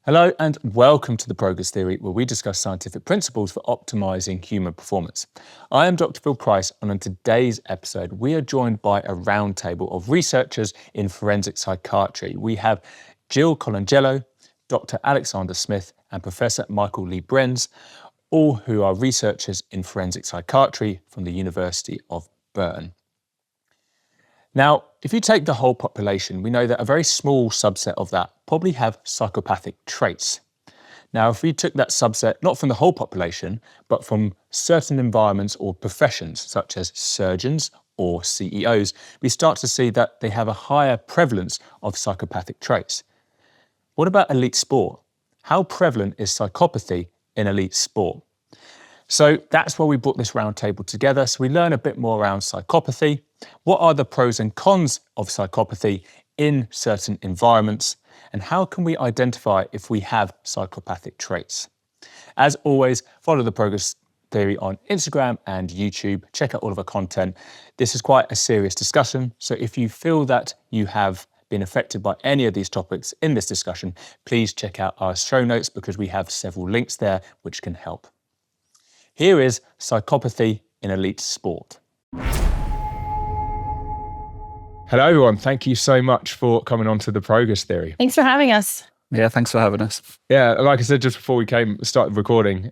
Hello and welcome to the Progress Theory, where we discuss scientific principles for optimizing human performance. I am Dr. Phil Price, and on today's episode, we are joined by a roundtable of researchers in forensic psychiatry. We have Jill Colangelo, Dr. Alexander Smith, and Professor Michael Liebrenz, all who are researchers in forensic psychiatry from the University of Bern. Now, if you take the whole population, we know that a very small subset of that probably have psychopathic traits. Now, if we took that subset not from the whole population, but from certain environments or professions, such as surgeons or CEOs, we start to see that they have a higher prevalence of psychopathic traits. What about elite sport? How prevalent is psychopathy in elite sport? So that's why we brought this roundtable together, so we learn a bit more around psychopathy. What are the pros and cons of psychopathy in certain environments? And how can we identify if we have psychopathic traits? As always, follow the Progress Theory on Instagram and YouTube. Check out all of our content. This is quite a serious discussion, so if you feel that you have been affected by any of these topics in this discussion, please check out our show notes because we have several links there which can help. Here is psychopathy in elite sport. Hello, everyone. Thank you so much for coming on to the Progress Theory. Thanks for having us. Yeah, thanks for having us. Yeah, like I said just before we started recording,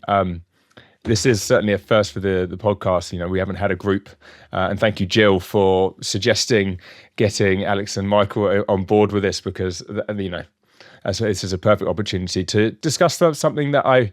this is certainly a first for the podcast. You know, we haven't had a group, and thank you, Jill, for suggesting getting Alex and Michael on board with this because this is a perfect opportunity to discuss something that I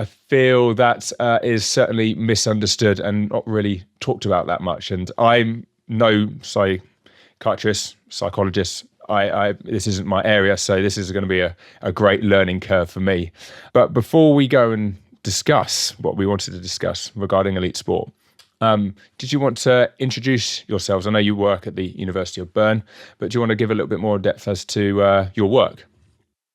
feel that is certainly misunderstood and not really talked about that much. And I'm no psychiatrist, psychologist. This isn't my area, so this is going to be a great learning curve for me. But before we go and discuss what we wanted to discuss regarding elite sport, did you want to introduce yourselves? I know you work at the University of Bern, but do you want to give a little bit more depth as to your work?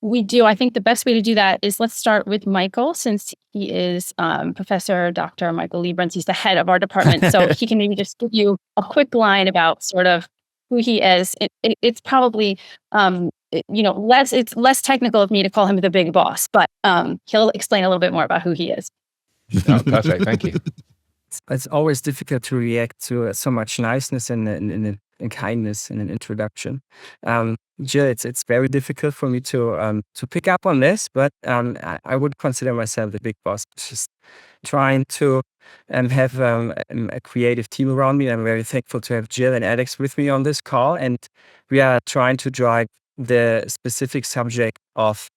We do. I think the best way to do that is let's start with Michael, since he is Professor Dr. Michael Liebrenz. He's the head of our department. So he can maybe just give you a quick line about sort of who he is. It's probably, it's less technical of me to call him the big boss, but he'll explain a little bit more about who he is. Oh, perfect. Thank you. It's always difficult to react to so much niceness and kindness in an introduction. Jill, it's very difficult for me to pick up on this, but I would consider myself the big boss. Just trying to have a creative team around me. I'm very thankful to have Jill and Alex with me on this call, and we are trying to drive the specific subject of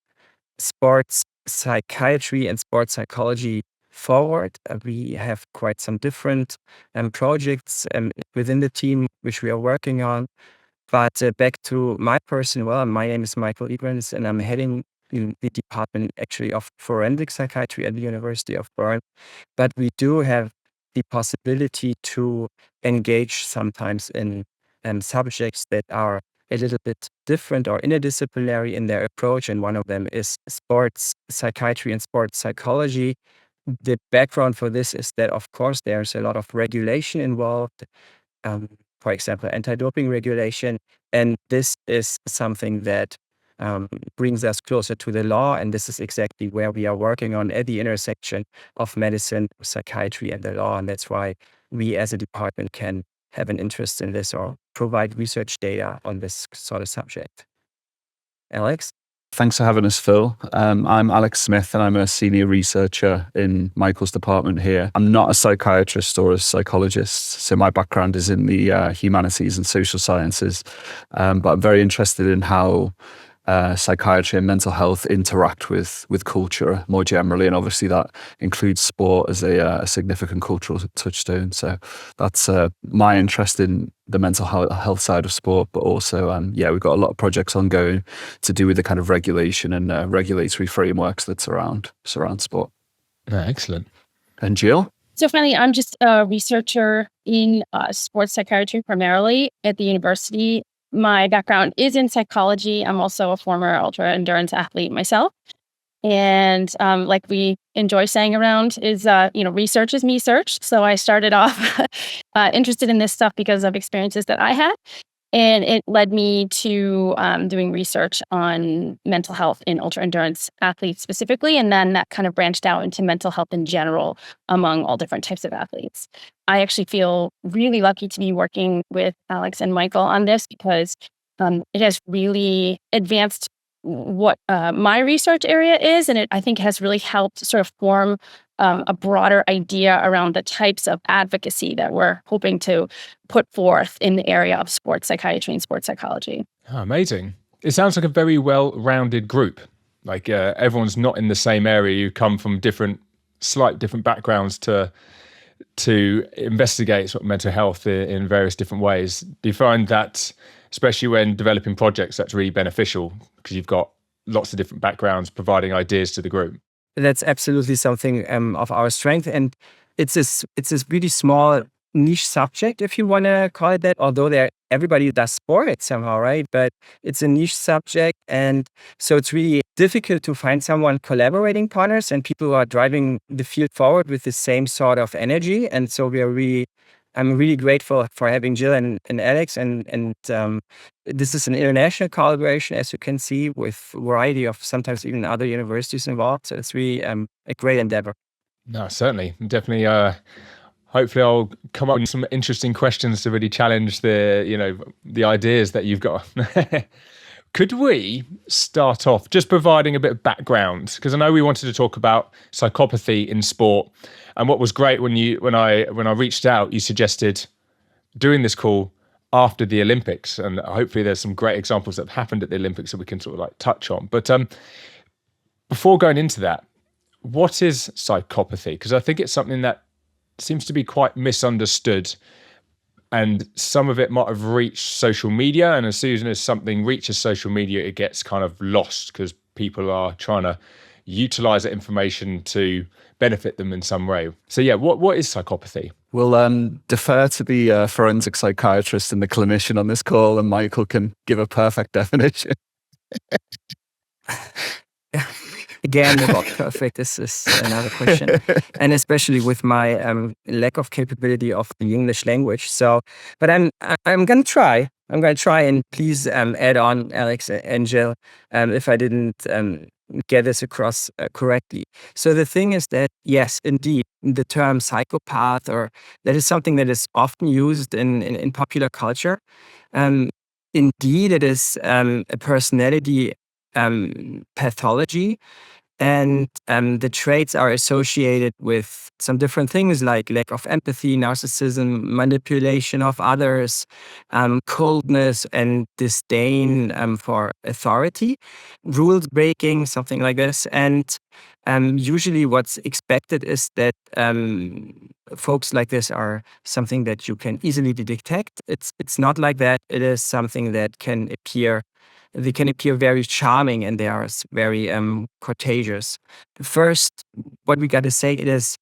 sports psychiatry and sports psychology forward. We have quite some different projects within the team which we are working on. But back to my person, well, my name is Michael Liebrenz, and I'm heading in the department actually of forensic psychiatry at the University of Bern. But we do have the possibility to engage sometimes in subjects that are a little bit different or interdisciplinary in their approach, and one of them is sports psychiatry and sports psychology. The background for this is that, of course, there's a lot of regulation involved, for example, anti-doping regulation, and this is something that brings us closer to the law, and this is exactly where we are working on at the intersection of medicine, psychiatry, and the law, and that's why we as a department can have an interest in this or provide research data on this sort of subject. Alex? Thanks for having us, Phil. I'm Alex Smith, and I'm a senior researcher in Michael's department here. I'm not a psychiatrist or a psychologist, so my background is in the humanities and social sciences, but I'm very interested in how psychiatry and mental health interact with culture more generally, and obviously that includes sport as a significant cultural touchstone. So that's my interest in the mental health side of sport, but also we've got a lot of projects ongoing to do with the kind of regulation and regulatory frameworks that surround sport. Excellent. And Jill? So finally, I'm just a researcher in sports psychiatry primarily at the university. My background is in psychology. I'm also a former ultra endurance athlete myself. And like we enjoy saying around is, research is me search. So I started off interested in this stuff because of experiences that I had. And it led me to doing research on mental health in ultra endurance athletes specifically. And then that kind of branched out into mental health in general among all different types of athletes. I actually feel really lucky to be working with Alex and Michael on this because it has really advanced what my research area is. And it, I think, has really helped sort of form a broader idea around the types of advocacy that we're hoping to put forth in the area of sports psychiatry and sports psychology. Oh, amazing. It sounds like a very well-rounded group. Like everyone's not in the same area. You come from slight different backgrounds to investigate sort of mental health in various different ways. Do you find that, especially when developing projects, that's really beneficial because you've got lots of different backgrounds providing ideas to the group? That's absolutely something of our strength, and it's this really small niche subject, if you want to call it that. Although everybody does sport somehow, right? But it's a niche subject, and so it's really difficult to find someone collaborating partners and people who are driving the field forward with the same sort of energy. And so I'm really grateful for having Jill and Alex, and this is an international collaboration, as you can see, with a variety of sometimes even other universities involved. So it's really a great endeavor. No, certainly. Definitely. Hopefully I'll come up with some interesting questions to really challenge the ideas that you've got. Could we start off just providing a bit of background? Because I know we wanted to talk about psychopathy in sport. And what was great when I reached out, you suggested doing this call after the Olympics. And hopefully there's some great examples that have happened at the Olympics that we can sort of like touch on. But before going into that, what is psychopathy? Because I think it's something that seems to be quite misunderstood. And some of it might have reached social media. And as soon as something reaches social media, it gets kind of lost because people are trying to utilize that information to benefit them in some way. So yeah, what is psychopathy? We'll defer to the forensic psychiatrist and the clinician on this call, and Michael can give a perfect definition. Again, about perfect, this is another question. And especially with my lack of capability of the English language. So, but I'm going to try. I'm going to try, and please add on, Alex and Jill, if I didn't get this across correctly. So the thing is that, yes, indeed, the term psychopath, or that is something that is often used in popular culture. Indeed, it is a personality pathology, and the traits are associated with some different things like lack of empathy, narcissism, manipulation of others, coldness and disdain for authority, rules breaking, something like this. And usually what's expected is that folks like this are something that you can easily detect. It's not like that. It is something that can appear. They can appear very charming, and they are very contagious. First, what we got to say, it is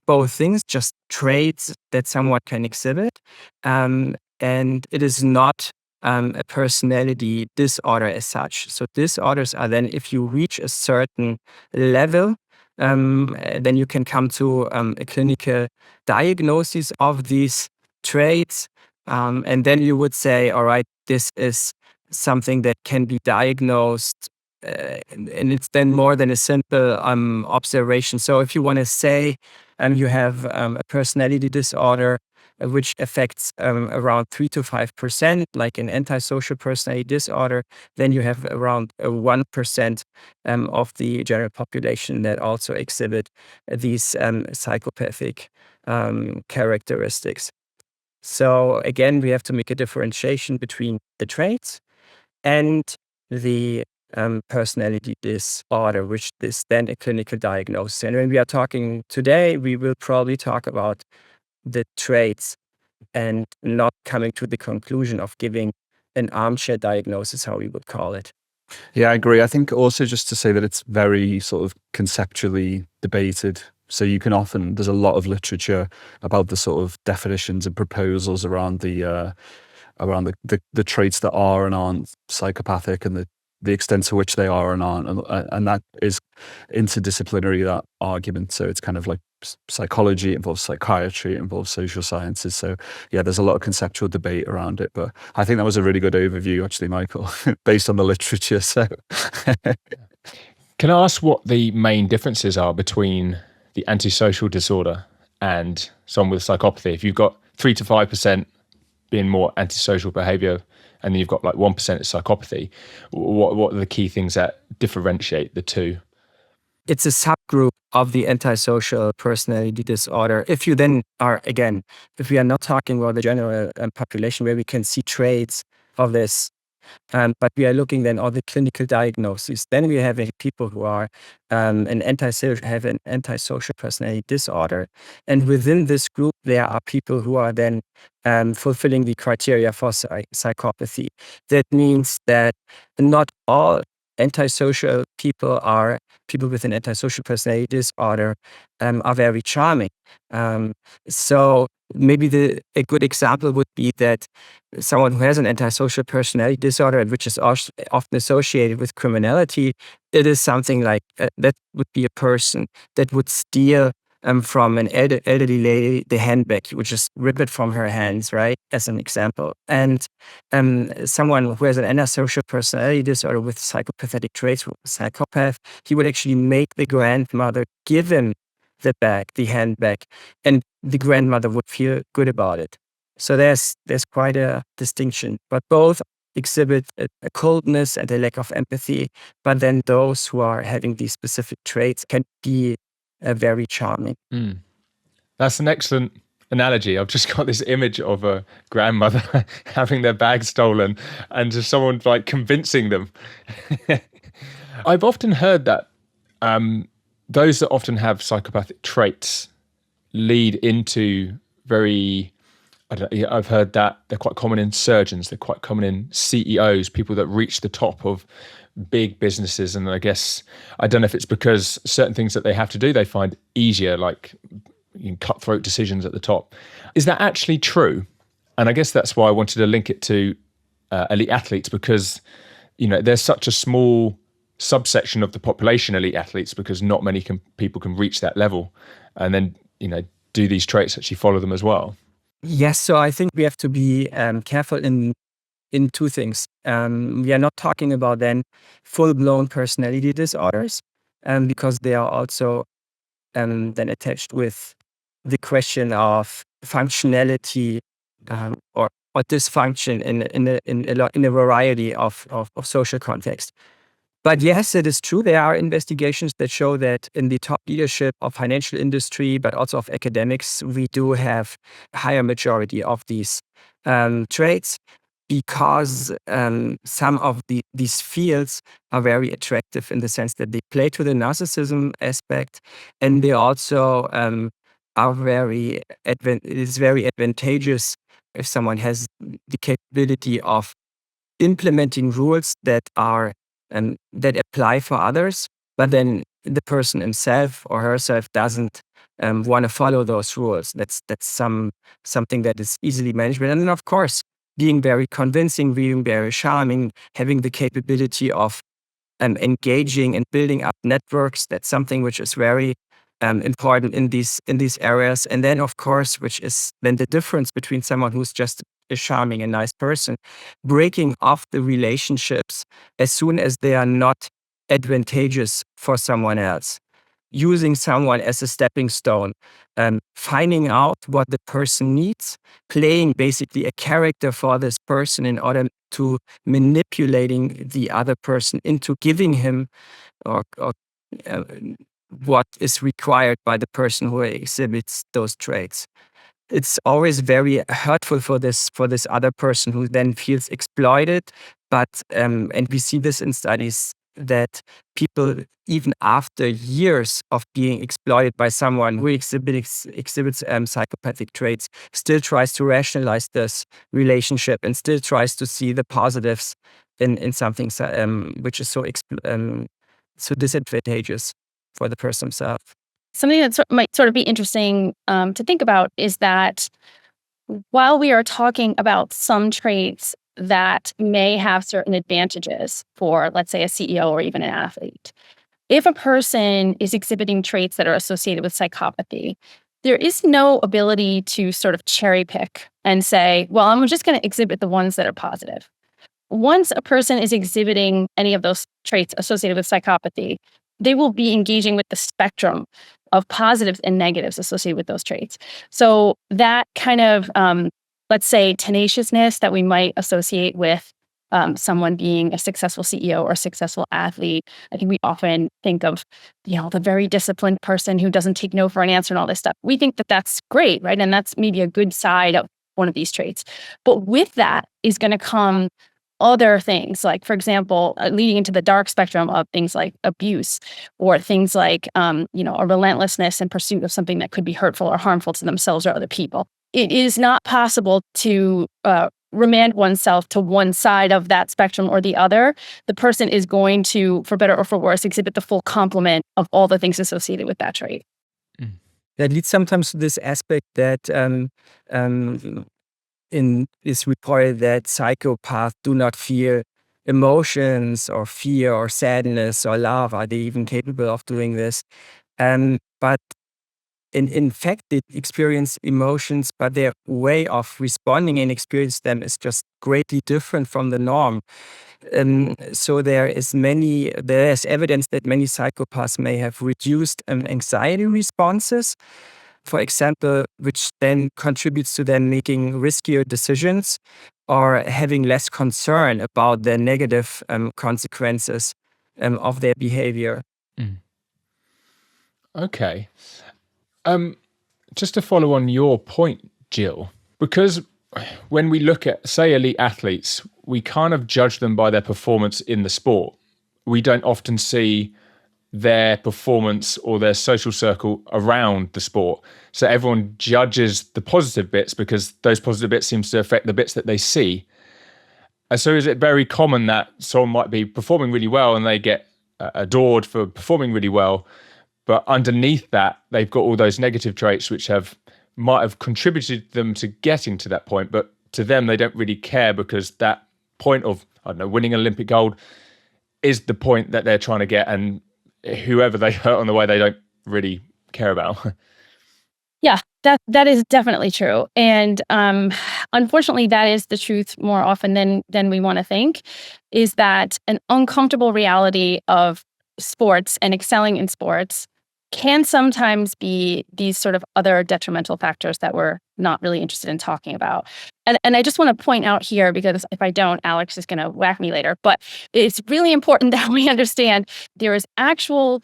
both things, just traits that someone can exhibit, and it is not a personality disorder as such. So disorders are then, if you reach a certain level, then you can come to a clinical diagnosis of these traits, and then you would say, all right, this is something that can be diagnosed, and it's then more than a simple observation. So if you want to say you have a personality disorder which affects around 3 to 5%, like an antisocial personality disorder, then you have around 1% of the general population that also exhibit these psychopathic characteristics. So again, we have to make a differentiation between the traits and the personality disorder, which is then a clinical diagnosis. And when we are talking today, we will probably talk about the traits and not coming to the conclusion of giving an armchair diagnosis, how we would call it. Yeah, I agree. I think also just to say that it's very sort of conceptually debated. So you can often, there's a lot of literature about the sort of definitions and proposals around the traits that are and aren't psychopathic, and the extent to which they are and aren't. And that is interdisciplinary, that argument. So it's kind of like psychology, it involves psychiatry, it involves social sciences. So yeah, there's a lot of conceptual debate around it. But I think that was a really good overview, actually, Michael, based on the literature. So can I ask what the main differences are between the antisocial disorder and someone with psychopathy? If you've got 3 to 5% being more antisocial behavior, and then you've got like 1% is psychopathy, what are the key things that differentiate the two? It's a subgroup of the antisocial personality disorder. If you then are, again, if we are not talking about the general population where we can see traits of this, but we are looking then at the clinical diagnosis, then we have people who are have an antisocial personality disorder. And within this group, there are people who are then fulfilling the criteria for psychopathy. That means that not all antisocial people are people with an antisocial personality disorder are very charming. So maybe a good example would be that someone who has an antisocial personality disorder, which is often associated with criminality, it is something like that would be a person that would steal from an elderly lady the handbag, you would just rip it from her hands, right? As an example. And someone who has an antisocial personality disorder with psychopathic traits, psychopath, he would actually make the grandmother give him the handbag, and the grandmother would feel good about it. So there's quite a distinction, but both exhibit a coldness and a lack of empathy. But then those who are having these specific traits can be very charming. That's an excellent analogy. I've just got this image of a grandmother having their bag stolen and just someone like convincing them. I've often heard that those that often have psychopathic traits lead into I've heard that they're quite common in surgeons, they're quite common in CEOs, people that reach the top of big businesses. And I guess, I don't know if it's because certain things that they have to do, they find easier, like cutthroat decisions at the top. Is that actually true? And I guess that's why I wanted to link it to elite athletes, because, there's such a small subsection of the population, elite athletes, because not many people can reach that level. And then, do these traits actually follow them as well? Yes, so I think we have to be careful in two things. We are not talking about then full-blown personality disorders, because they are also then attached with the question of functionality or dysfunction in a variety of social contexts. But yes, it is true. There are investigations that show that in the top leadership of financial industry, but also of academics, we do have a higher majority of these traits, because some of these fields are very attractive in the sense that they play to the narcissism aspect, and they also it is very advantageous if someone has the capability of implementing rules that are that apply for others, but then the person himself or herself doesn't want to follow those rules. That's something that is easily manageable. And then, of course, being very convincing, being very charming, having the capability of engaging and building up networks. That's something which is very important in these areas. And then, of course, which is then the difference between someone who's just a charming and nice person, breaking off the relationships as soon as they are not advantageous for someone else, using someone as a stepping stone, finding out what the person needs, playing basically a character for this person in order to manipulating the other person into giving him or what is required by the person who exhibits those traits. It's always very hurtful for this other person who then feels exploited. But and we see this in studies that people, even after years of being exploited by someone who exhibits psychopathic traits, still tries to rationalize this relationship and still tries to see the positives in something which is so disadvantageous for the person himself. Something that might sort of be interesting to think about is that while we are talking about some traits that may have certain advantages for, let's say, a CEO or even an athlete. If a person is exhibiting traits that are associated with psychopathy, there is no ability to sort of cherry pick and say, well, I'm just going to exhibit the ones that are positive. Once a person is exhibiting any of those traits associated with psychopathy, they will be engaging with the spectrum of positives and negatives associated with those traits. So that kind of, let's say, tenaciousness that we might associate with someone being a successful CEO or a successful athlete. I think we often think of, the very disciplined person who doesn't take no for an answer and all this stuff. We think that that's great, right? And that's maybe a good side of one of these traits. But with that is going to come other things, like, for example, leading into the dark spectrum of things like abuse, or things like, a relentlessness in pursuit of something that could be hurtful or harmful to themselves or other people. It is not possible to remand oneself to one side of that spectrum or the other. The person is going to, for better or for worse, exhibit the full complement of all the things associated with that trait. That leads sometimes to this aspect that is reported that psychopaths do not feel emotions or fear or sadness or love. Are they even capable of doing this? But in fact, they experience emotions, but their way of responding and experience them is just greatly different from the norm. So there's evidence that many psychopaths may have reduced anxiety responses, for example, which then contributes to them making riskier decisions or having less concern about the negative consequences of their behavior. Okay. Just to follow on your point, Jill, because when we look at, say, elite athletes, we kind of judge them by their performance in the sport. We don't often see their performance or their social circle around the sport. So everyone judges the positive bits because those positive bits seems to affect the bits that they see. And so is it very common that someone might be performing really well and they get adored for performing really well, but underneath that, they've got all those negative traits which might have contributed them to getting to that point, but to them, they don't really care because that point of, winning an Olympic gold is the point that they're trying to get, and whoever they hurt on the way, they don't really care about. Yeah, that is definitely true. And unfortunately, that is the truth more often than we want to think, is that an uncomfortable reality of sports and excelling in sports can sometimes be these sort of other detrimental factors that we're not really interested in talking about. And I just want to point out here, because if I don't, Alex is going to whack me later, but it's really important that we understand there is actual,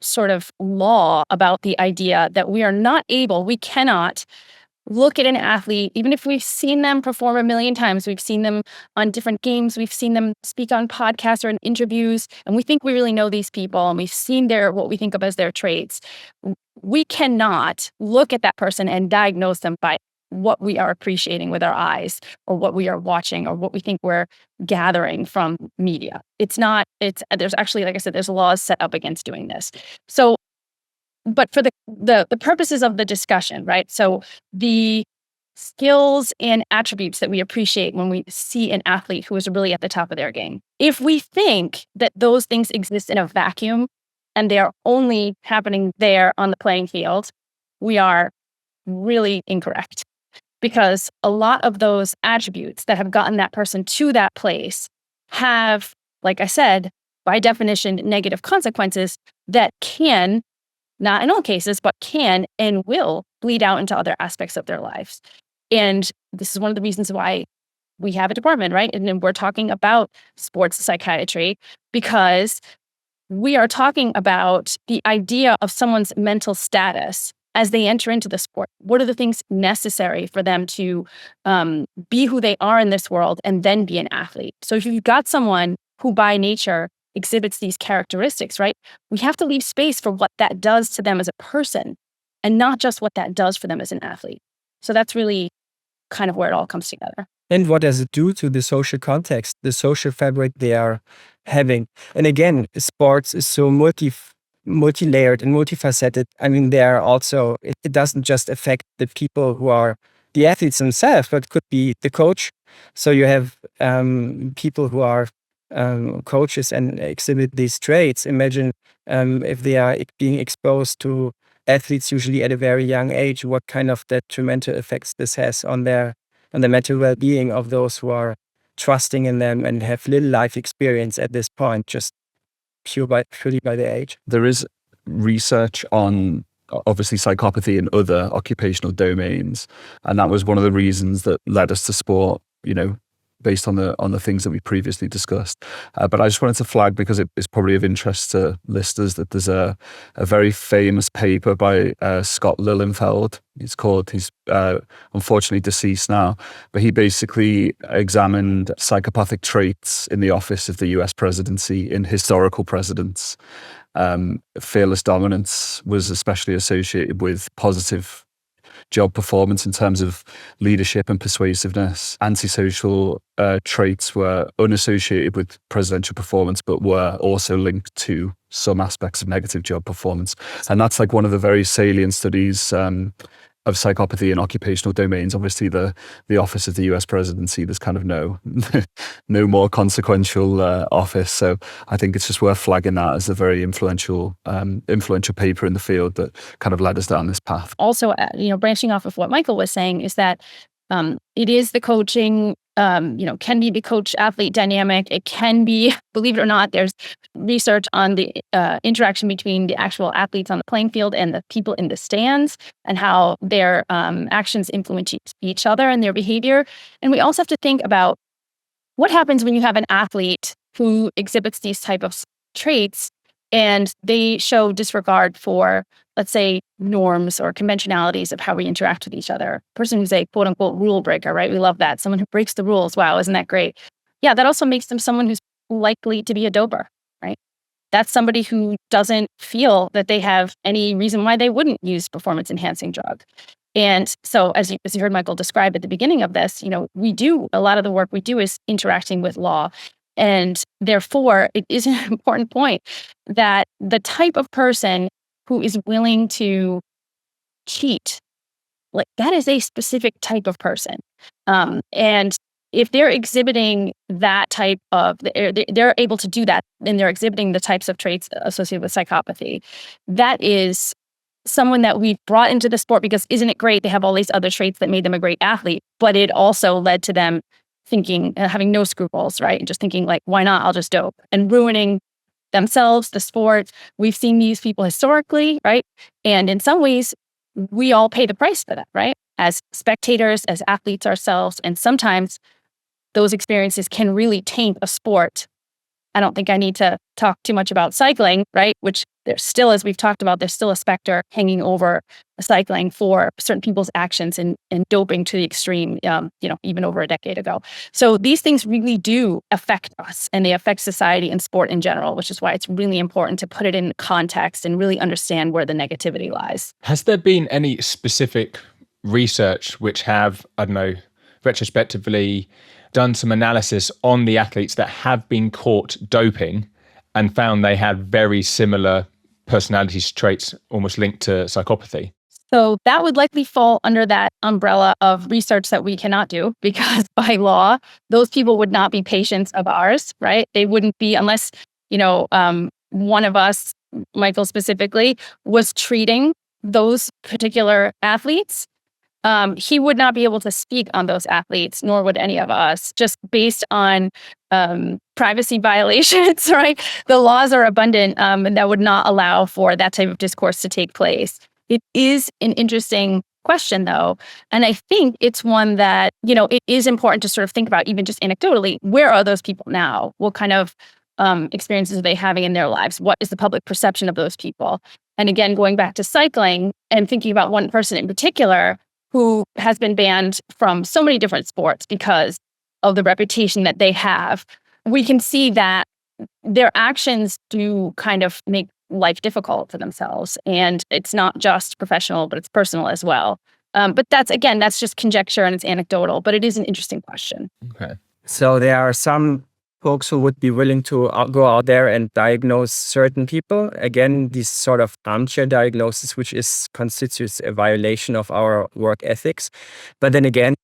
sort of law about the idea that we cannot look at an athlete, even if we've seen them perform a million times, we've seen them on different games, we've seen them speak on podcasts or in interviews, and we think we really know these people, and we've seen what we think of as their traits. We cannot look at that person and diagnose them by what we are appreciating with our eyes, or what we are watching, or what we think we're gathering from media. There's actually, like I said, there's laws set up against doing this. So, but for the purposes of the discussion, right? So the skills and attributes that we appreciate when we see an athlete who is really at the top of their game. If we think that those things exist in a vacuum and they are only happening there on the playing field, we are really incorrect. Because a lot of those attributes that have gotten that person to that place have, like I said, by definition, negative consequences that can, not in all cases, but can and will bleed out into other aspects of their lives. And this is one of the reasons why we have a department, right? And we're talking about sports psychiatry, because we are talking about the idea of someone's mental status as they enter into the sport. What are the things necessary for them to be who they are in this world and then be an athlete? So if you've got someone who by nature exhibits these characteristics, right, we have to leave space for what that does to them as a person, and not just what that does for them as an athlete. So that's really kind of where it all comes together. And what does it do to the social context, the social fabric they are having? And again, sports is so multi-layered and multifaceted. I mean, it doesn't just affect the people who are the athletes themselves, but could be the coach. So you have people who are coaches and exhibit these traits. Imagine if they are being exposed to athletes usually at a very young age, what kind of detrimental effects this has on the mental well-being of those who are trusting in them and have little life experience at this point, just purely by the age. There is research on obviously psychopathy in other occupational domains, and that was one of the reasons that led us to sport, based on the things that we previously discussed. But I just wanted to flag, because it's probably of interest to listeners, that there's a very famous paper by Scott Lilienfeld. He's unfortunately deceased now, but he basically examined psychopathic traits in the office of the US presidency in historical presidents. Fearless dominance was especially associated with positive job performance in terms of leadership and persuasiveness. Antisocial traits were unassociated with presidential performance, but were also linked to some aspects of negative job performance. And that's like one of the very salient studies of psychopathy in occupational domains. Obviously, the office of the US presidency, there's kind of no more consequential office. So I think it's just worth flagging that as a very influential paper in the field that kind of led us down this path. Also, branching off of what Michael was saying, is that it is the coaching, can be the coach-athlete dynamic. It can be, believe it or not, there's research on the interaction between the actual athletes on the playing field and the people in the stands, and how their actions influence each other and their behavior. And we also have to think about what happens when you have an athlete who exhibits these type of traits and they show disregard for, let's say, norms or conventionalities of how we interact with each other. A person who's a quote unquote rule breaker, right? We love that. Someone who breaks the rules. Wow, isn't that great? Yeah, that also makes them someone who's likely to be a doper, right? That's somebody who doesn't feel that they have any reason why they wouldn't use performance enhancing drug. And so as you heard Michael describe at the beginning of this, we do, a lot of the work we do is interacting with law. And therefore, it is an important point that the type of person who is willing to cheat, like that is a specific type of person. And if they're exhibiting that type of, they're able to do that, and they're exhibiting the types of traits associated with psychopathy, that is someone that we've brought into the sport because isn't it great? They have all these other traits that made them a great athlete, but it also led to them thinking, having no scruples, right? And just thinking like, why not? I'll just dope, and ruining themselves, the sport. We've seen these people historically, right? And in some ways, we all pay the price for that, right? As spectators, as athletes ourselves. And sometimes those experiences can really taint a sport. I don't think I need to talk too much about cycling, right? Which there's still, as we've talked about, there's still a specter hanging over cycling for certain people's actions and doping to the extreme, even over a decade ago. So these things really do affect us, and they affect society and sport in general, which is why it's really important to put it in context and really understand where the negativity lies. Has there been any specific research which have, retrospectively done some analysis on the athletes that have been caught doping and found they had very similar personality traits almost linked to psychopathy? So that would likely fall under that umbrella of research that we cannot do, because by law, those people would not be patients of ours, right? They wouldn't be, unless, one of us, Michael specifically, was treating those particular athletes. He would not be able to speak on those athletes, nor would any of us, just based on privacy violations, right? The laws are abundant, and that would not allow for that type of discourse to take place. It is an interesting question, though, and I think it's one that, it is important to sort of think about, even just anecdotally, where are those people now? What kind of experiences are they having in their lives? What is the public perception of those people? And again, going back to cycling and thinking about one person in particular who has been banned from so many different sports because of the reputation that they have, we can see that their actions do kind of make life difficult for themselves. And it's not just professional, but it's personal as well. But that's just conjecture and it's anecdotal, but it is an interesting question. Okay. So there are some folks who would be willing to go out there and diagnose certain people. Again, this sort of armchair diagnosis, which constitutes a violation of our work ethics. But then again,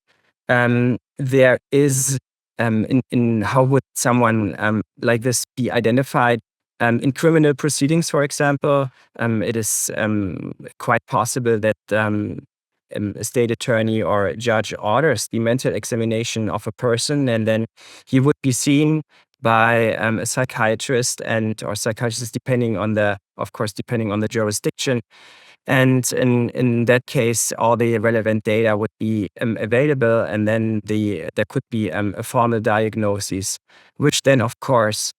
there is in how would someone like this be identified? In criminal proceedings, for example, it is quite possible that a state attorney or a judge orders the mental examination of a person, and then he would be seen by a psychiatrist or psychiatrist, depending on the jurisdiction. And in that case, all the relevant data would be available, and then there could be a formal diagnosis, which then, of course,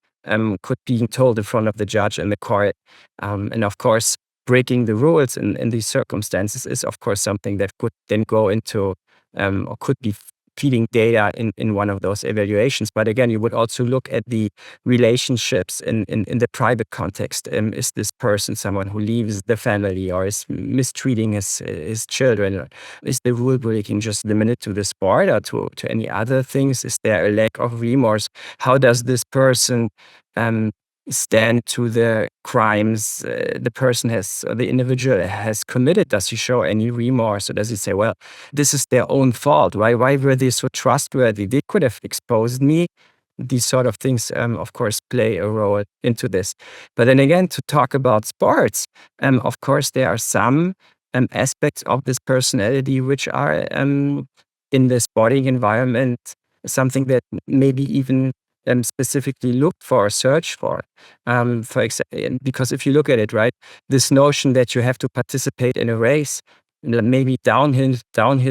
could be told in front of the judge and the court. And of course, breaking the rules in these circumstances is, of course, something that could then go into or could be feeding data in one of those evaluations. But again, you would also look at the relationships in the private context. Is this person someone who leaves the family or is mistreating his children? Or is the rule breaking just limited to the sport or to any other things? Is there a lack of remorse? How does this person stand to the crimes the individual has committed? Does he show any remorse, or does he say, well, this is their own fault? Why were they so trustworthy? They could have exposed me. These sort of things, of course, play a role into this. But then again, to talk about sports, of course, there are some aspects of this personality which are in the sporting environment something that maybe even specifically looked for or searched for example, because if you look at it, right, this notion that you have to participate in a race, maybe downhill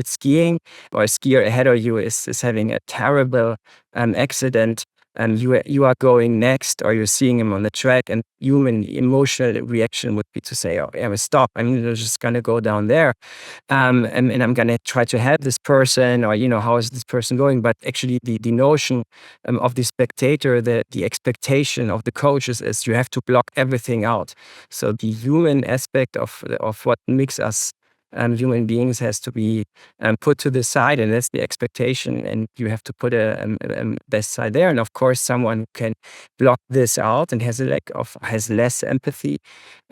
skiing, or a skier ahead of you is having a terrible accident, and you are going next, or you're seeing him on the track, and human emotional reaction would be to say, oh, yeah, stop, I'm just going to go down there, and I'm going to try to help this person, or, how is this person going? But actually the notion of the spectator, the expectation of the coaches is you have to block everything out. So the human aspect of what makes us human beings has to be put to the side, and that's the expectation, and you have to put a best side there. And of course, someone who can block this out and has less empathy,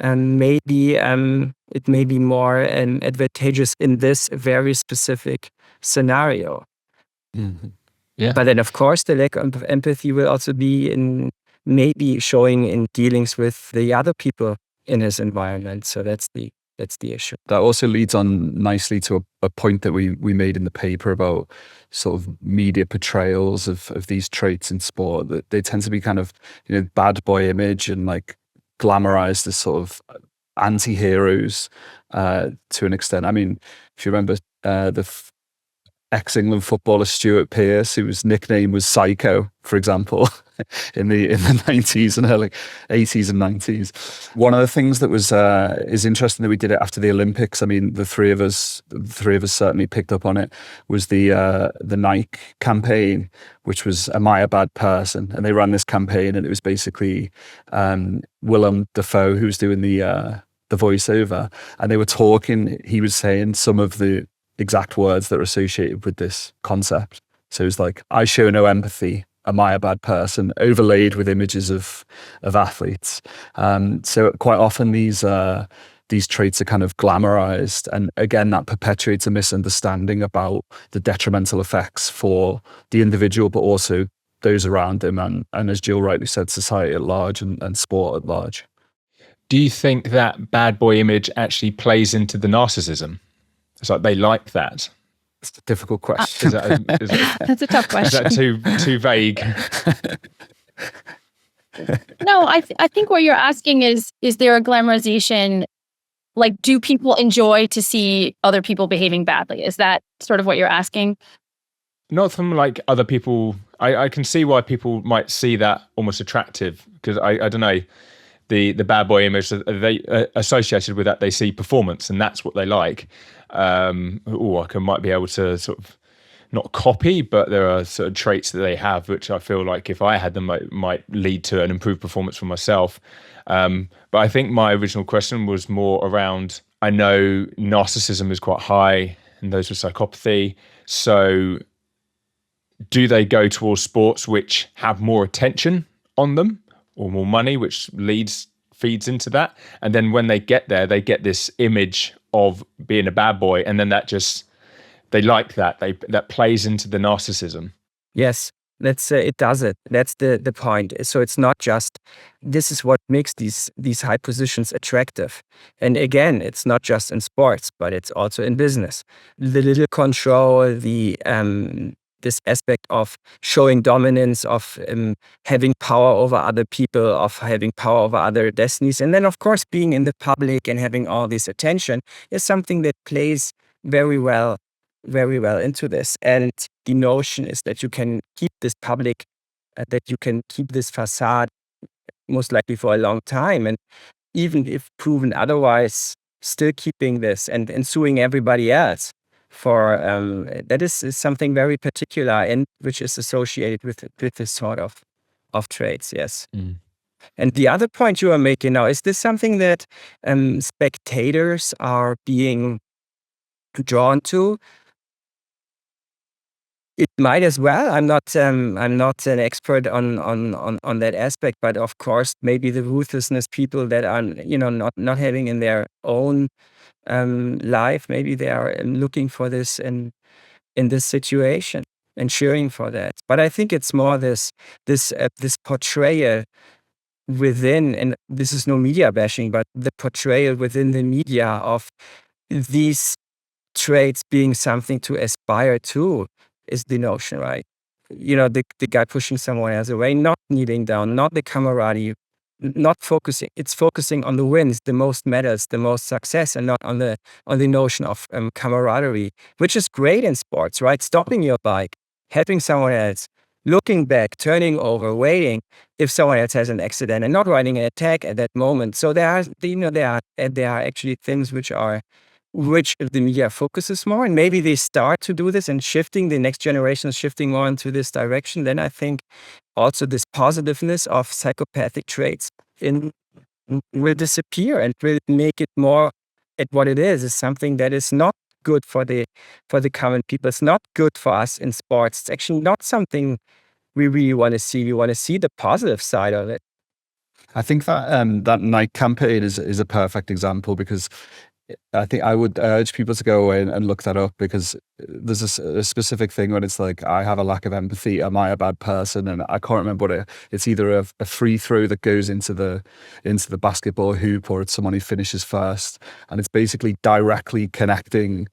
maybe it may be more advantageous in this very specific scenario. Mm-hmm. Yeah. But then, of course, the lack of empathy will also be maybe showing in dealings with the other people in his environment. So that's the issue. That also leads on nicely to a point that we made in the paper about sort of media portrayals of these traits in sport, that they tend to be kind of, bad boy image and like glamorized as sort of anti-heroes to an extent. I mean, if you remember the ex-England footballer Stuart Pearce, whose nickname was Psycho, for example, in the 90s and early 80s and 90s. One of the things that was is interesting that we did it after the Olympics. I mean, the three of us certainly picked up on it. Was the Nike campaign, which was "Am I a bad person?" And they ran this campaign, and it was basically Willem Dafoe who was doing the voiceover, and they were talking. He was saying some of the exact words that are associated with this concept. So it's like, I show no empathy, am I a bad person, overlaid with images of athletes. So quite often these traits are kind of glamorized, and again that perpetuates a misunderstanding about the detrimental effects for the individual, but also those around him, and as Jill rightly said, society at large and sport at large. Do you think that bad boy image actually plays into the narcissism? It's like they like that. It's a difficult question. That's a tough question. Is that too vague? No, I think what you're asking is there a glamorization? Like, do people enjoy to see other people behaving badly? Is that sort of what you're asking? Not from like other people. I can see why people might see that almost attractive, because I don't know, the bad boy image, they associated with that, they see performance, and that's what they like. I might be able to sort of not copy, but there are sort of traits that they have which I feel like if I had them might lead to an improved performance for myself. But I think my original question was more around, I know narcissism is quite high in those with psychopathy, so do they go towards sports which have more attention on them or more money, which feeds into that? And then when they get there, they get this image of being a bad boy, and then they like that. That plays into the narcissism. Yes, it does it. That's the point. So it's not just, this is what makes these high positions attractive. And again, it's not just in sports, but it's also in business. The little control, this aspect of showing dominance, of having power over other people, of having power over other destinies. And then, of course, being in the public and having all this attention is something that plays very well into this. And the notion is that you can keep this public, that you can keep this facade most likely for a long time. And even if proven otherwise, still keeping this and suing everybody else for that is something very particular and which is associated with this sort of traits. Yes. And the other point you are making now, is this something that spectators are being drawn to? It might as well. I'm not an expert on that aspect, but of course, maybe the ruthlessness people that are not having in their own life, maybe they are looking for this in this situation and cheering for that. But I think it's more this portrayal within, and this is no media bashing, but the portrayal within the media of these traits being something to aspire to is the notion, right? The guy pushing someone else away, not kneeling down, not the camaraderie, not focusing. It's focusing on the wins, the most medals, the most success, and not on the notion of camaraderie, which is great in sports, right? Stopping your bike, helping someone else, looking back, turning over, waiting if someone else has an accident, and not riding an attack at that moment. So there are actually things which the media focuses more, and maybe they start to do this and the next generation is shifting more into this direction. Then I think also this positiveness of psychopathic traits will disappear and will make it more at what it is something that is not good for the common people. It's not good for us in sports. It's actually not something we really want to see. We want to see the positive side of it. I think that Nike campaign is a perfect example, because I think I would urge people to go away and look that up, because there's a specific thing when it's like, I have a lack of empathy, am I a bad person? And I can't remember what it's either a free throw that goes into the basketball hoop, or it's someone who finishes first, and it's basically directly connecting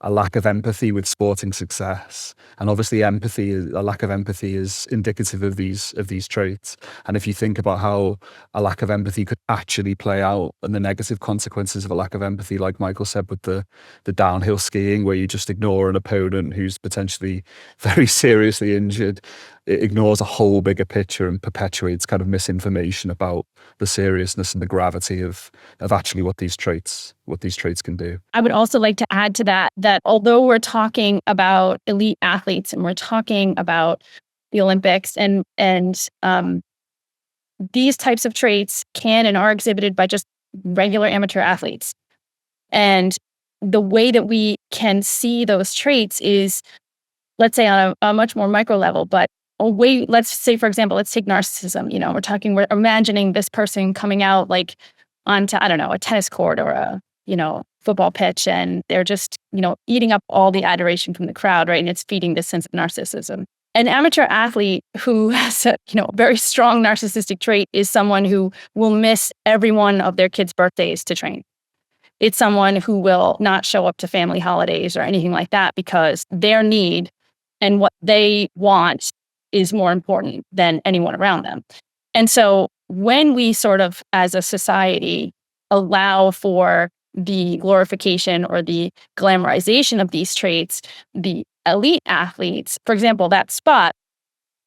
a lack of empathy with sporting success. And obviously a lack of empathy is indicative of these traits. And if you think about how a lack of empathy could actually play out, and the negative consequences of a lack of empathy, like Michael said, with the downhill skiing, where you just ignore an opponent who's potentially very seriously injured, it ignores a whole bigger picture and perpetuates kind of misinformation about the seriousness and the gravity of actually what these traits can do. I would also like to add to that although we're talking about elite athletes and we're talking about the Olympics and these types of traits can and are exhibited by just regular amateur athletes. And the way that we can see those traits is, let's say on a much more micro level, but let's say, for example, let's take narcissism. We're imagining this person coming out like onto, I don't know, a tennis court or a, football pitch, and they're just, eating up all the adoration from the crowd, right? And it's feeding this sense of narcissism. An amateur athlete who has a, very strong narcissistic trait is someone who will miss every one of their kids' birthdays to train. It's someone who will not show up to family holidays or anything like that because their need and what they want is more important than anyone around them. And so when we sort of, as a society, allow for the glorification or the glamorization of these traits, the elite athletes, for example, that spot,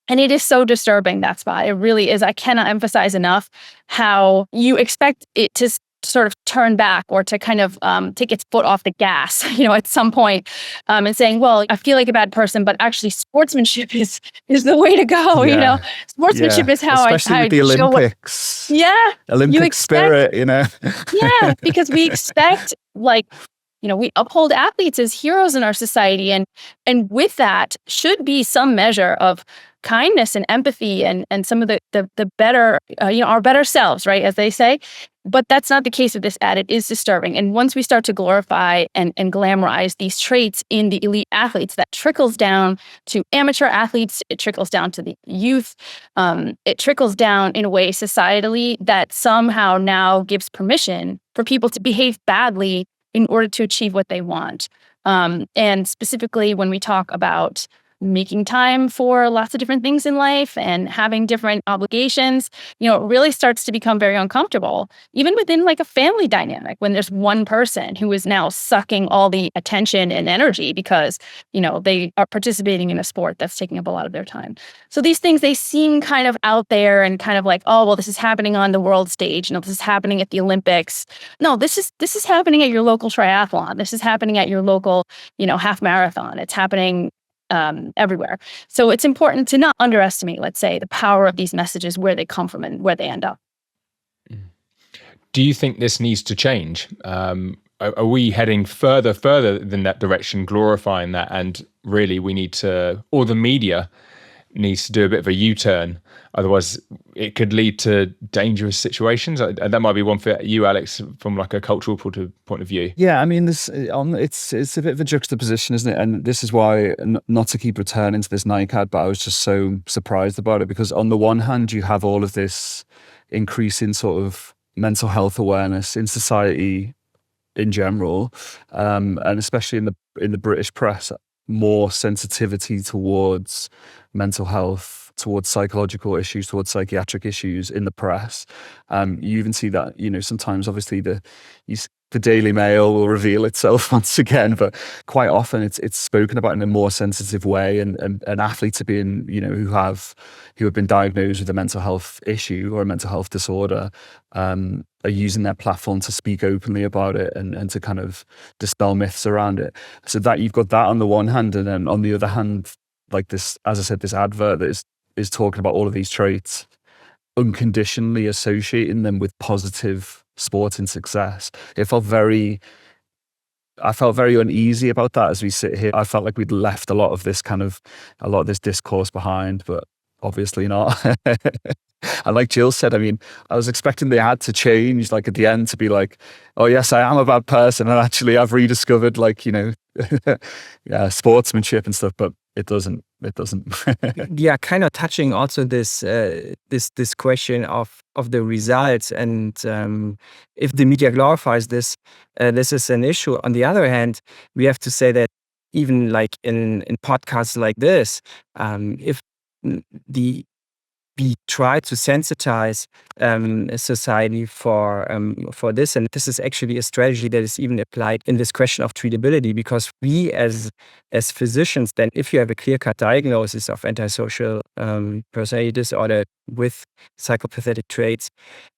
and it is so disturbing, that spot. It really is. I cannot emphasize enough how you expect it to sort of turn back or to kind of take its foot off the gas, at some point, and saying, well, I feel like a bad person, but actually sportsmanship is the way to go, Sportsmanship is how especially with the Olympics. Yeah. Olympic spirit, Yeah, because we expect like we uphold athletes as heroes in our society, and with that should be some measure of kindness and empathy and some of the better, our better selves, right, as they say. But that's not the case with this ad. It is disturbing. And once we start to glorify and glamorize these traits in the elite athletes, that trickles down to amateur athletes. It trickles down to the youth. It trickles down in a way societally that somehow now gives permission for people to behave badly in order to achieve what they want. And specifically when we talk about making time for lots of different things in life and having different obligations, it really starts to become very uncomfortable, even within like a family dynamic, when there's one person who is now sucking all the attention and energy because, they are participating in a sport that's taking up a lot of their time. So these things, they seem kind of out there and kind of like, oh, well, this is happening on the world stage. This is happening at the Olympics. No, this is happening at your local triathlon. This is happening at your local, half marathon. It's happening everywhere. So it's important to not underestimate, let's say, the power of these messages, where they come from and where they end up. Do you think this needs to change? Are we heading further than that direction, glorifying that, and really we need to, or the media needs to do a bit of a U-turn? Otherwise, it could lead to dangerous situations. And that might be one for you, Alex, from like a cultural point of view. Yeah, I mean, it's a bit of a juxtaposition, isn't it? And this is why, not to keep returning to this Nike ad, but I was just so surprised about it, because on the one hand, you have all of this increase in sort of mental health awareness in society in general, and especially in the British press, more sensitivity towards mental health, towards psychological issues, towards psychiatric issues in the press. You even see that, sometimes obviously the Daily Mail will reveal itself once again, but quite often it's spoken about in a more sensitive way, and athletes are being, who have been diagnosed with a mental health issue or a mental health disorder, are using their platform to speak openly about it and to kind of dispel myths around it. So that you've got that on the one hand, and then on the other hand, like this, as I said, this advert that is talking about all of these traits, unconditionally associating them with positive sporting success. I felt very uneasy about that as we sit here. I felt like we'd left a lot of this discourse behind, but obviously not. And like Jill said, I mean, I was expecting the ad to change, like at the end, to be like, oh yes, I am a bad person, and actually I've rediscovered sportsmanship and stuff, but it doesn't. Yeah, kind of touching also this question of the results, and if the media glorifies this, this is an issue. On the other hand, we have to say that even like in podcasts like this, if we try to sensitize society for this, and this is actually a strategy that is even applied in this question of treatability, because we as physicians, then if you have a clear-cut diagnosis of antisocial personality disorder with psychopathic traits,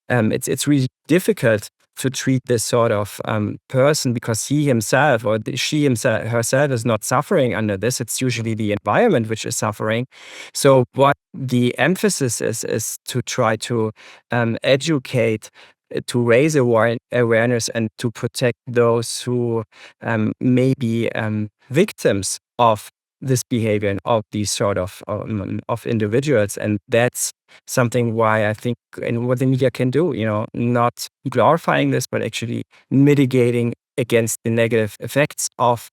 it's really difficult to treat this sort of person, because he himself or she herself is not suffering under this. It's usually the environment which is suffering. So what the emphasis is to try to educate, to raise awareness, and to protect those who may be victims of this behavior and of these sort of individuals. And that's something why I think, and what the media can do, not glorifying this, but actually mitigating against the negative effects of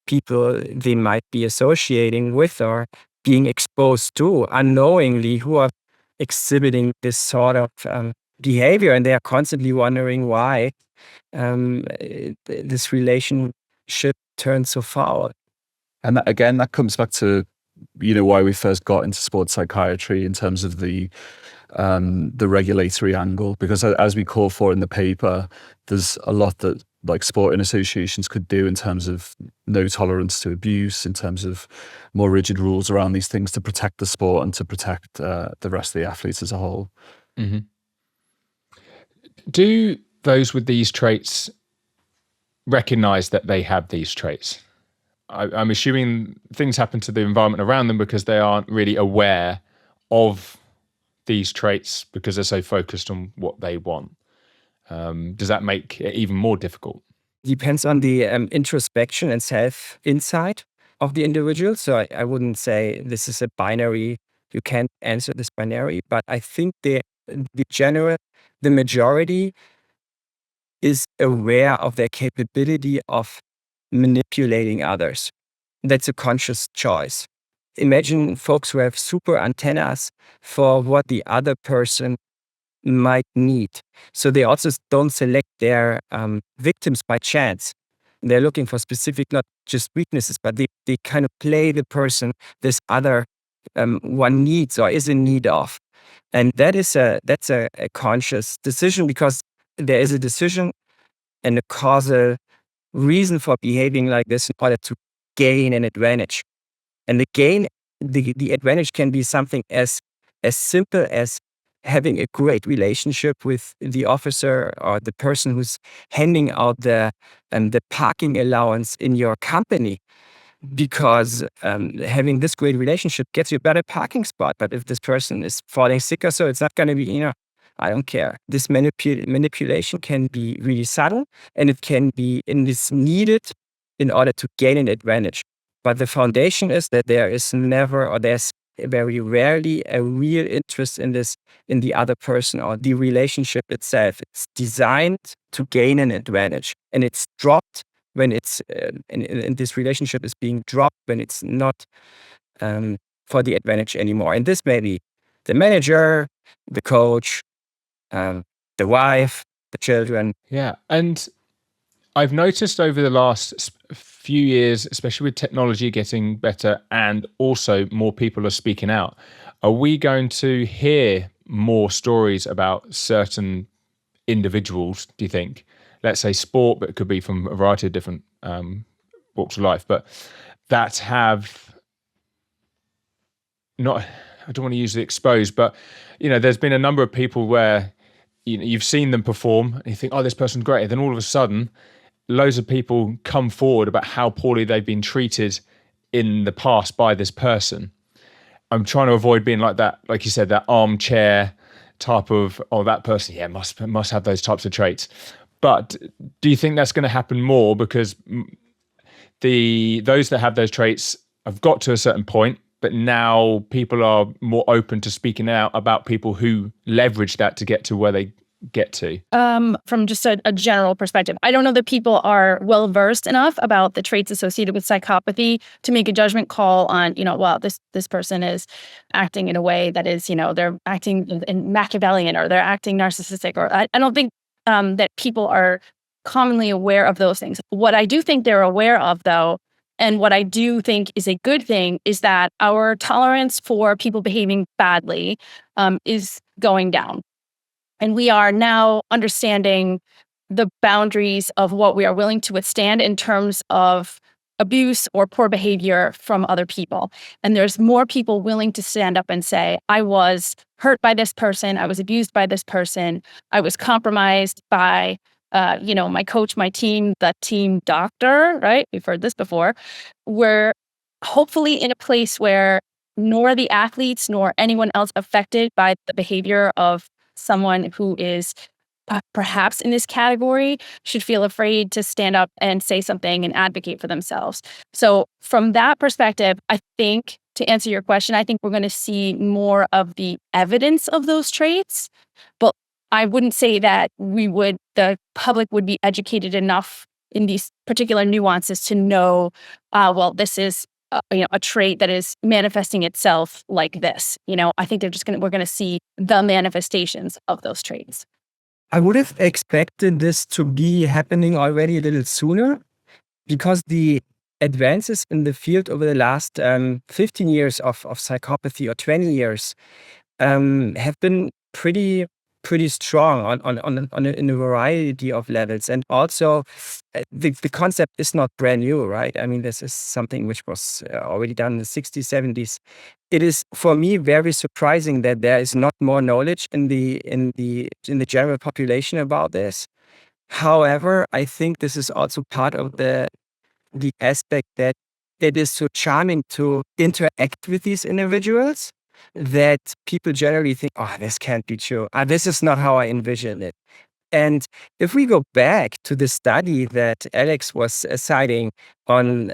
people they might be associating with or being exposed to unknowingly, who are exhibiting this sort of behavior, and they are constantly wondering why this relationship turns so foul. And that, again, that comes back to, why we first got into sports psychiatry in terms of the regulatory angle, because as we call for in the paper, there's a lot that like sporting associations could do in terms of no tolerance to abuse, in terms of more rigid rules around these things to protect the sport and to protect the rest of the athletes as a whole. Mm-hmm. Do those with these traits recognize that they have these traits? I'm assuming things happen to the environment around them because they aren't really aware of these traits because they're so focused on what they want. Does that make it even more difficult? depends on the introspection and self-insight of the individual. So I wouldn't say this is a binary, you can't answer this binary, but I think the majority is aware of their capability of manipulating others. That's a conscious choice. Imagine folks who have super antennas for what the other person might need. So they also don't select their victims by chance. They're looking for specific, not just weaknesses, but they kind of play the person this other one needs or is in need of. And that's a conscious decision, because there is a decision and a causal reason for behaving like this in order to gain an advantage. And the advantage can be something as simple as having a great relationship with the officer or the person who's handing out the parking allowance in your company, because having this great relationship gets you a better parking spot. But if this person is falling sick or so, it's not going to be, I don't care. This manipulation can be really subtle, and it can be needed in order to gain an advantage. But the foundation is that there is never, or there's very rarely, a real interest in the other person or the relationship itself. It's designed to gain an advantage, and it's dropped when it's and this relationship is being dropped when it's not for the advantage anymore. And this may be the manager, the coach, the wife, the children. Yeah, and I've noticed over the last few years, especially with technology getting better and also more people are speaking out, are we going to hear more stories about certain individuals, do you think? Let's say sport, but it could be from a variety of different walks of life, but that have not, I don't want to use the exposed, but there's been a number of people where you've seen them perform and you think, oh, this person's great. And then all of a sudden, loads of people come forward about how poorly they've been treated in the past by this person. I'm trying to avoid being like that, like you said, that armchair type of, oh, that person, yeah, must have those types of traits. But do you think that's going to happen more because those that have those traits have got to a certain point, but now people are more open to speaking out about people who leverage that to get to where they get to? From just a general perspective, I don't know that people are well versed enough about the traits associated with psychopathy to make a judgment call on, well, this person is acting in a way that is, they're acting in Machiavellian or they're acting narcissistic, or I don't think that people are commonly aware of those things. What I do think they're aware of, though, and what I do think is a good thing, is that our tolerance for people behaving badly is going down. And we are now understanding the boundaries of what we are willing to withstand in terms of abuse or poor behavior from other people. And there's more people willing to stand up and say, I was hurt by this person, I was abused by this person, I was compromised by my coach, my team, the team doctor, right? We've heard this before. We're hopefully in a place where nor the athletes nor anyone else affected by the behavior of someone who is perhaps in this category should feel afraid to stand up and say something and advocate for themselves. So from that perspective, I think, to answer your question, I think we're going to see more of the evidence of those traits, but I wouldn't say that the public would be educated enough in these particular nuances to know, well, this is a trait that is manifesting itself like this. I think we're going to see the manifestations of those traits. I would have expected this to be happening already a little sooner, because the advances in the field over the last 15 years of psychopathy, or 20 years have been pretty strong in a variety of levels. And also the concept is not brand new, right? I mean, this is something which was already done in the 60s, 70s. It is, for me, very surprising that there is not more knowledge in the general population about this. However, I think this is also part of the aspect that it is so charming to interact with these individuals, that people generally think, oh, this can't be true. This is not how I envision it. And if we go back to the study that Alex was citing on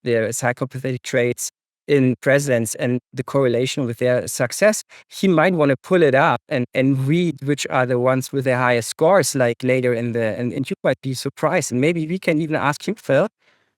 the psychopathic traits in presidents and the correlation with their success, he might want to pull it up and read which are the ones with the highest scores, like later in and you might be surprised. And maybe we can even ask you, Phil,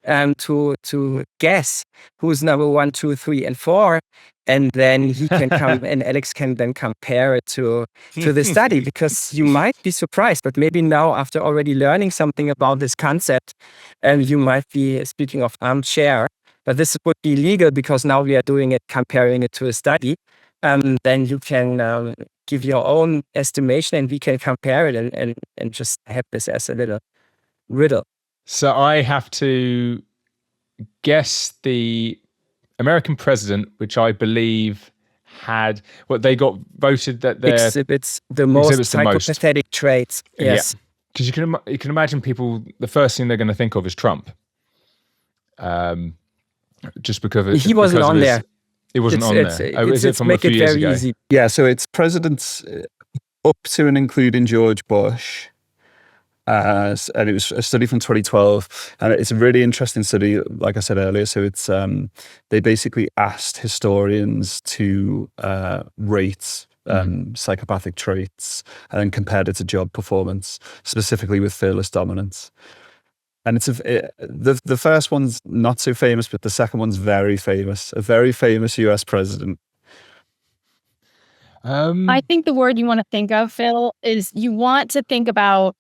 to guess who's number 1, 2, 3, and 4, and then he can come and Alex can then compare it to the study, because you might be surprised. But maybe now, after already learning something about this concept, you might be, speaking of armchair, but this would be legal because now we are doing it, comparing it to a study. Then you can give your own estimation, and we can compare it and just have this as a little riddle. So I have to guess the American president, which I believe had they got voted that their exhibits the most exhibits the most. psychopathetic traits. Yes, because you can imagine people. The first thing they're going to think of is Trump. Just because he wasn't on there. It wasn't on there. Is it from a few years ago? Easy. Yeah, so it's presidents up to and including George Bush. And it was a study from 2012, and it's a really interesting study, like I said earlier. So it's they basically asked historians to rate psychopathic traits and then compared it to job performance, specifically with fearless dominance. And it's the first one's not so famous, but the second one's very famous. A very famous US president. I think the word you want to think of, Phil, is you want to think about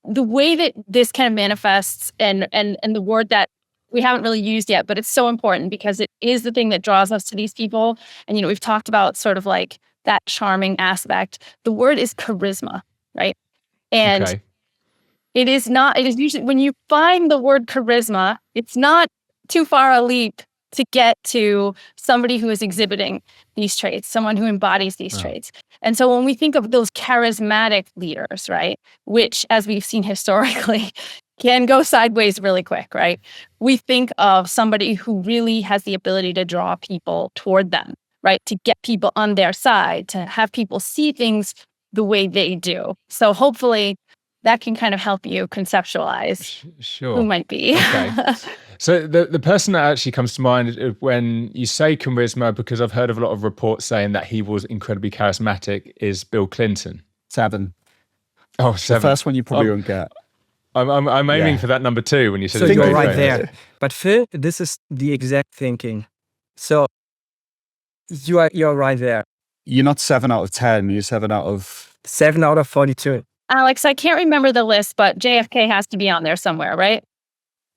the way that this kind of manifests, and the word that we haven't really used yet, but it's so important because it is the thing that draws us to these people. And, we've talked about sort of like that charming aspect. The word is charisma, right? And it is usually, when you find the word charisma, it's not too far a leap to get to somebody who is exhibiting these traits, someone who embodies these traits. And so when we think of those charismatic leaders, right, which, as we've seen historically, can go sideways really quick, right? We think of somebody who really has the ability to draw people toward them, right? To get people on their side, to have people see things the way they do. So hopefully that can kind of help you conceptualize who might be. Okay. So the person that actually comes to mind when you say charisma, because I've heard of a lot of reports saying that he was incredibly charismatic, is Bill Clinton. 7. Oh, 7. The first one you probably won't get. I'm aiming for that number 2 when you said so it's you're very right famous. there. But Phil, this is the exact thinking. So you're right there. You're not 7 out of 10. You're 7 out of 42. Alex, I can't remember the list, but JFK has to be on there somewhere, right?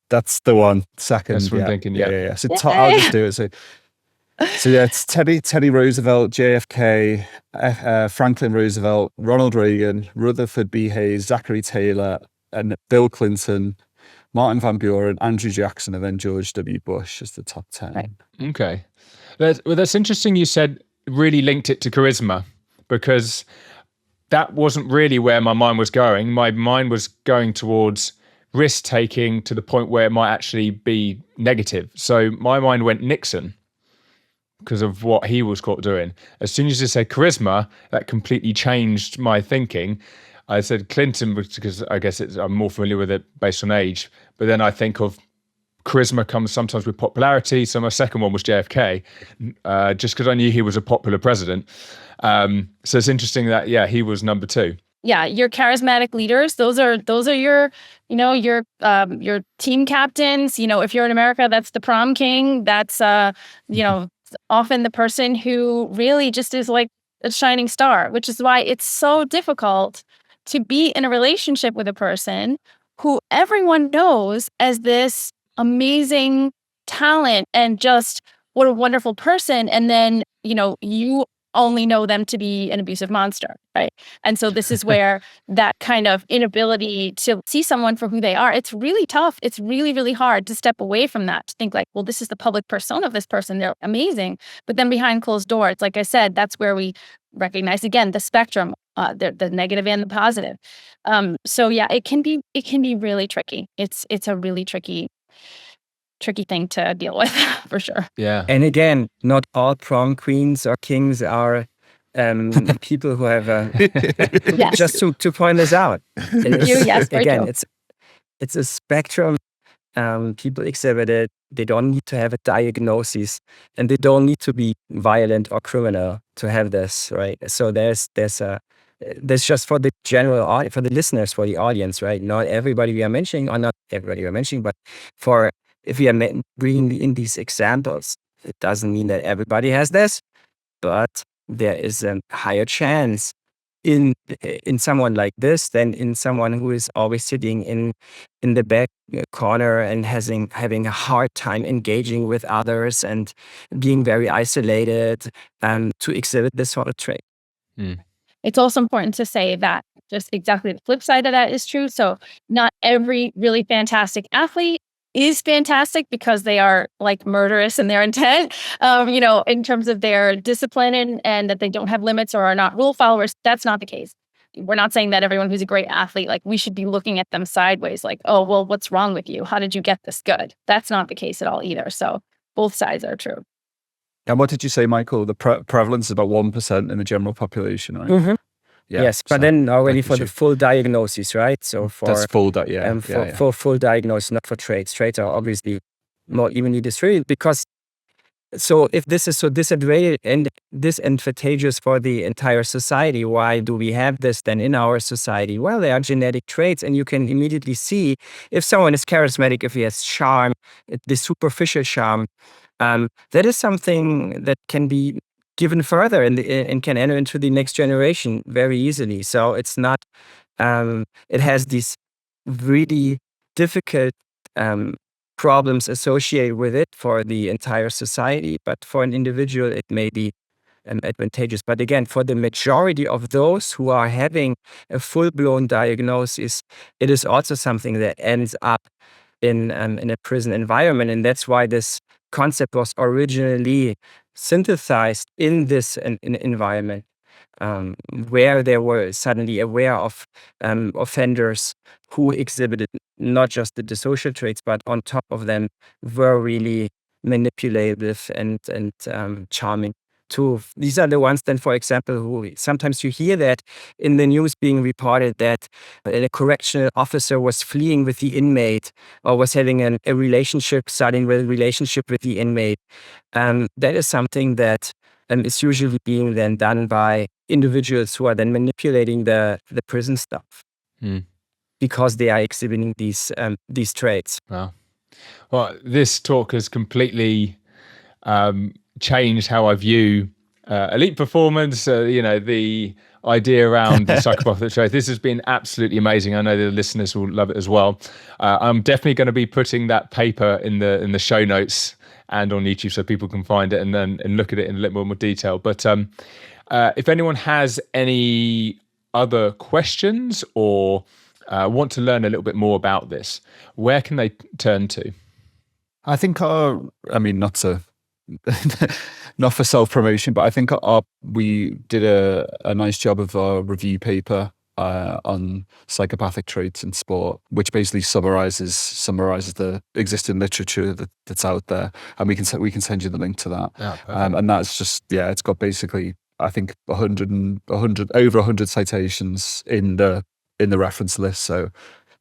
That's the one. Second. That's what I'm thinking. Yeah. So I'll just do it. So yeah, it's Teddy Roosevelt, JFK, Franklin Roosevelt, Ronald Reagan, Rutherford B. Hayes, Zachary Taylor, and Bill Clinton, Martin Van Buren, Andrew Jackson, and then George W. Bush as the top 10. Right. Okay. That's interesting. You said really linked it to charisma, because that wasn't really where my mind was going. My mind was going towards risk-taking to the point where it might actually be negative. So my mind went Nixon because of what he was caught doing. As soon as you said charisma, that completely changed my thinking. I said Clinton because I guess I'm more familiar with it based on age. But then I think of charisma comes sometimes with popularity. So my second one was JFK, just because I knew he was a popular president. So it's interesting that, he was number 2. Yeah, your charismatic leaders, those are your, your team captains. If you're in America, that's the prom king. That's, often the person who really just is like a shining star, which is why it's so difficult to be in a relationship with a person who everyone knows as this amazing talent and just what a wonderful person. And then, you only know them to be an abusive monster, right? And so this is where that kind of inability to see someone for who they are, it's really tough. It's really, really hard to step away from that, to think like, well, this is the public persona of this person. They're amazing. But then behind closed doors, like I said, that's where we recognize, again, the spectrum, the negative and the positive. So yeah, it can be really tricky. It's a really tricky thing to deal with for sure. Yeah. And again, not all prom queens or kings are people who have Yes. just to point this out. Yes, very Again, true. it's a spectrum. People exhibit it. They don't need to have a diagnosis, and they don't need to be violent or criminal to have this, right? So there's just for the general audience, for the listeners, for the audience, right? Not everybody we are mentioning, or not everybody we are mentioning, but for if we are bringing in these examples, it doesn't mean that everybody has this, but there is a higher chance in someone like this than in someone who is always sitting in the back corner and having a hard time engaging with others and being very isolated to exhibit this sort of trait. It's also important to say that just exactly the flip side of that is true. So not every really fantastic athlete is fantastic because they are like murderous in their intent, in terms of their discipline and that they don't have limits or are not rule followers. That's not the case. We're not saying that everyone who's a great athlete, like we should be looking at them sideways, like, oh, well, what's wrong with you? How did you get this good? That's not the case at all either. So both sides are true. And what did you say, Michael? The prevalence is about 1% in the general population, right? Mm-hmm. Yeah, yes, but so then already that for gives the you- full diagnosis, right? So that's full, for full diagnosis, not for traits. Traits are obviously more evenly distributed because. So if this is so disadvantageous for the entire society, why do we have this then in our society? Well, there are genetic traits, and you can immediately see if someone is charismatic, if he has charm, the superficial charm. That is something that can be given further and can enter into the next generation very easily. So it's not. It has these really difficult problems associated with it for the entire society, but for an individual, it may be advantageous. But again, for the majority of those who are having a full-blown diagnosis, it is also something that ends up in a prison environment. And that's why this concept was originally synthesized in this environment. Where they were suddenly aware of offenders who exhibited not just the social traits, but on top of them were really manipulative and charming too. These are the ones then, for example, who sometimes you hear that in the news being reported that a correctional officer was fleeing with the inmate or was having a relationship, starting with a relationship with the inmate. That is something that is usually being then done by individuals who are then manipulating the prison staff because they are exhibiting these traits. Wow. Well, this talk has completely changed how I view elite performance, the idea around the psychopathic trait. This has been absolutely amazing. I know the listeners will love it as well. I'm definitely going to be putting that paper in the show notes and on YouTube so people can find it and look at it in a little more detail. But if anyone has any other questions or want to learn a little bit more about this, where can they turn to? I think not for self-promotion, but I think we did a nice job of our review paper on psychopathic traits in sport, which basically summarizes the existing literature that's out there, and we can send you the link to that. And that's just it's got basically I think 100 citations in the reference list. So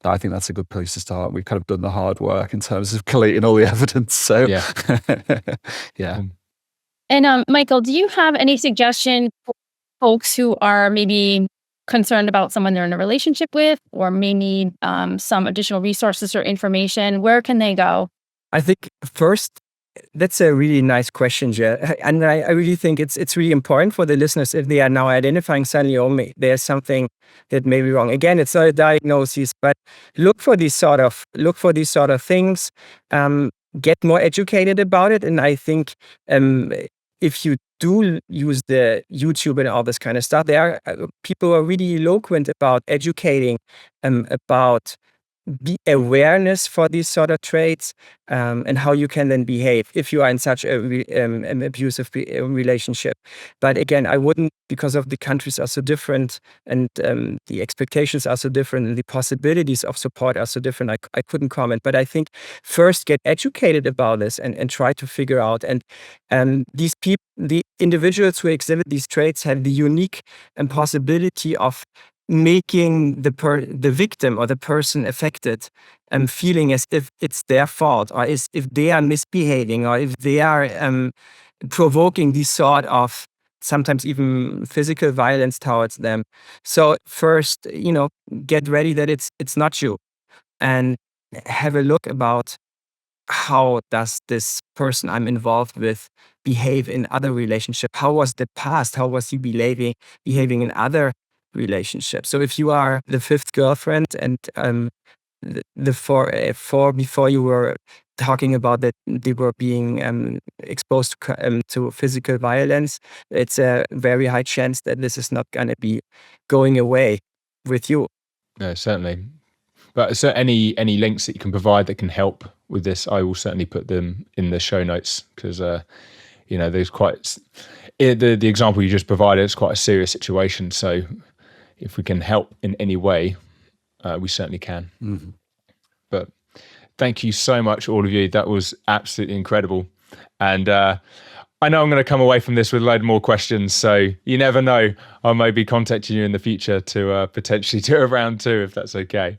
I think that's a good place to start. We've kind of done the hard work in terms of collating all the evidence. So yeah. And Michael, do you have any suggestion for folks who are maybe concerned about someone they're in a relationship with, or may need some additional resources or information? Where can they go? I think first, that's a really nice question, Jill. And I really think it's really important for the listeners if they are now identifying suddenly, oh, there's something that may be wrong. Again, it's not a diagnosis, but look for these sort of things. Get more educated about it. And I think if you do use the YouTube and all this kind of stuff, there are people who are really eloquent about educating about be awareness for these sort of traits, and how you can then behave if you are in such an abusive relationship. But again, I wouldn't, because of the countries are so different and the expectations are so different and the possibilities of support are so different, I couldn't comment. But I think first get educated about this and try to figure out. And these people, the individuals who exhibit these traits have the unique possibility of making the victim or the person affected feeling as if it's their fault, or as if they are misbehaving, or if they are provoking these sort of sometimes even physical violence towards them. So first, get ready that it's not you, and have a look about how does this person I'm involved with behave in other relationships? How was the past? How was he behaving in other relationships? So if you are the fifth girlfriend and the four before, you were talking about that they were being exposed to physical violence, it's a very high chance that this is not going to be going away with you. No, certainly. But so any links that you can provide that can help with this, I will certainly put them in the show notes, because there's quite the example you just provided. It's quite a serious situation. So if we can help in any way, we certainly can. Mm-hmm. But thank you so much, all of you. That was absolutely incredible. And I know I'm going to come away from this with a load more questions. So you never know. I may be contacting you in the future to potentially do a round 2, if that's okay.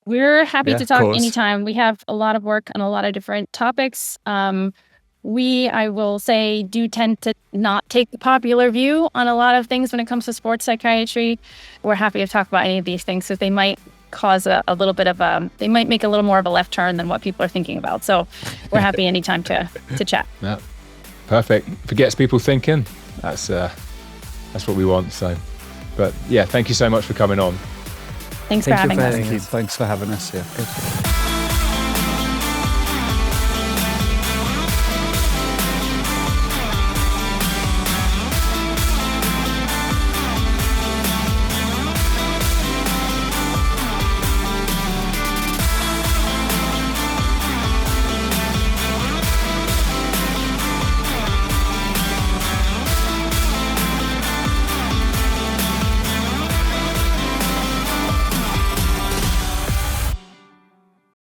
We're happy to talk anytime. We have a lot of work on a lot of different topics. I will say, do tend to not take the popular view on a lot of things when it comes to sports psychiatry. We're happy to talk about any of these things, because they might cause a little bit of they might make a little more of a left turn than what people are thinking about. So we're happy anytime to chat. Yeah, perfect. If it gets people thinking, that's what we want. So, but yeah, thank you so much for coming on. Thanks for having us. Thanks for having us. Yeah.